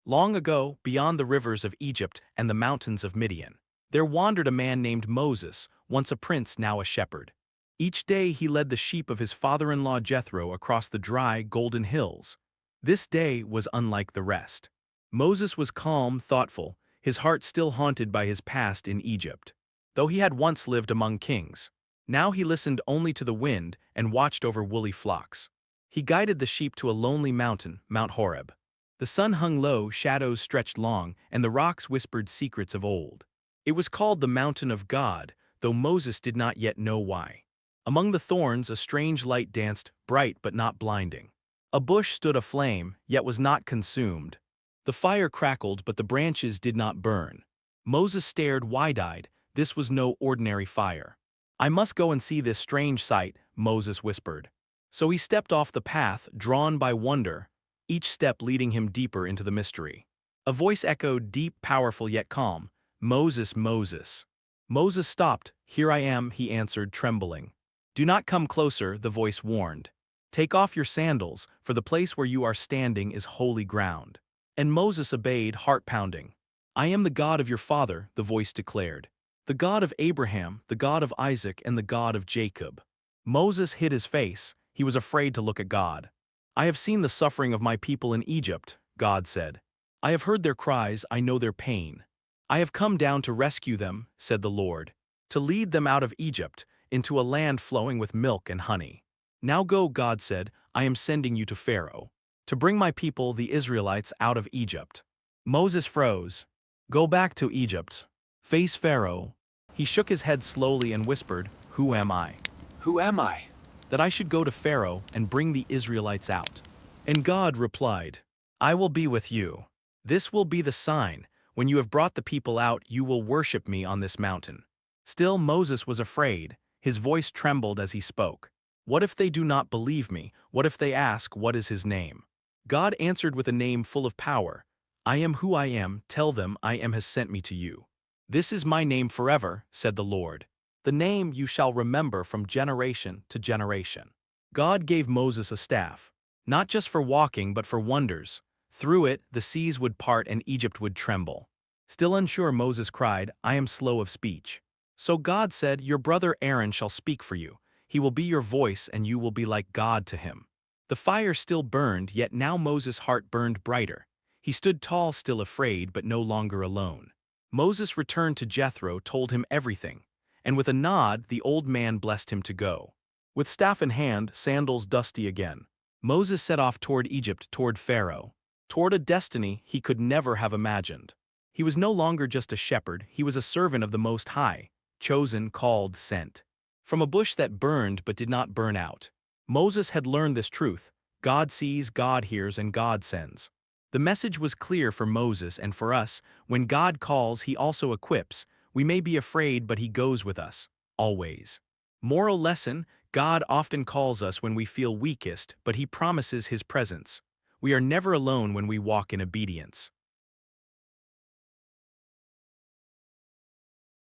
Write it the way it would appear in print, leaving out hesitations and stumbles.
Long ago, beyond the rivers of Egypt and the mountains of Midian, there wandered a man named Moses, once a prince, now a shepherd. Each day he led the sheep of his father-in-law Jethro across the dry, golden hills. This day was unlike the rest. Moses was calm, thoughtful, his heart still haunted by his past in Egypt. Though he had once lived among kings, now he listened only to the wind and watched over woolly flocks. He guided the sheep to a lonely mountain, Mount Horeb. The sun hung low, shadows stretched long, and the rocks whispered secrets of old. It was called the Mountain of God, though Moses did not yet know why. Among the thorns a strange light danced, bright but not blinding. A bush stood aflame, yet was not consumed. The fire crackled, but the branches did not burn. Moses stared wide-eyed. This was no ordinary fire. "I must go and see this strange sight," Moses whispered. So he stepped off the path, drawn by wonder, each step leading him deeper into the mystery. A voice echoed, deep, powerful yet calm, "Moses, Moses." Moses stopped. "Here I am," he answered, trembling. "Do not come closer," the voice warned. "Take off your sandals, for the place where you are standing is holy ground." And Moses obeyed, heart pounding. "I am the God of your father," the voice declared. "The God of Abraham, the God of Isaac, and the God of Jacob." Moses hid his face. He was afraid to look at God. "I have seen the suffering of my people in Egypt," God said. "I have heard their cries, I know their pain. I have come down to rescue them," said the Lord, "to lead them out of Egypt, into a land flowing with milk and honey. Now go," God said, "I am sending you to Pharaoh, to bring my people, the Israelites, out of Egypt." Moses froze. "Go back to Egypt. Face Pharaoh." He shook his head slowly and whispered, "Who am I? Who am I? That I should go to Pharaoh and bring the Israelites out?" And God replied, "I will be with you. This will be the sign. When you have brought the people out, you will worship me on this mountain." Still Moses was afraid. His voice trembled as he spoke. "What if they do not believe me? What if they ask, 'What is his name?'" God answered with a name full of power. "I am who I am. Tell them I am has sent me to you." "This is my name forever," said the Lord. "The name you shall remember from generation to generation." God gave Moses a staff, not just for walking but for wonders. Through it, the seas would part and Egypt would tremble. Still unsure, Moses cried, "I am slow of speech." So God said, "Your brother Aaron shall speak for you. He will be your voice and you will be like God to him." The fire still burned, yet now Moses' heart burned brighter. He stood tall, still afraid, but no longer alone. Moses returned to Jethro, told him everything, and with a nod, the old man blessed him to go. With staff in hand, sandals dusty again, Moses set off toward Egypt, toward Pharaoh, toward a destiny he could never have imagined. He was no longer just a shepherd, he was a servant of the Most High, chosen, called, sent. From a bush that burned but did not burn out, Moses had learned this truth: God sees, God hears, and God sends. The message was clear for Moses and for us: when God calls, he also equips. We may be afraid, but he goes with us, always. Moral lesson: God often calls us when we feel weakest, but he promises his presence. We are never alone when we walk in obedience.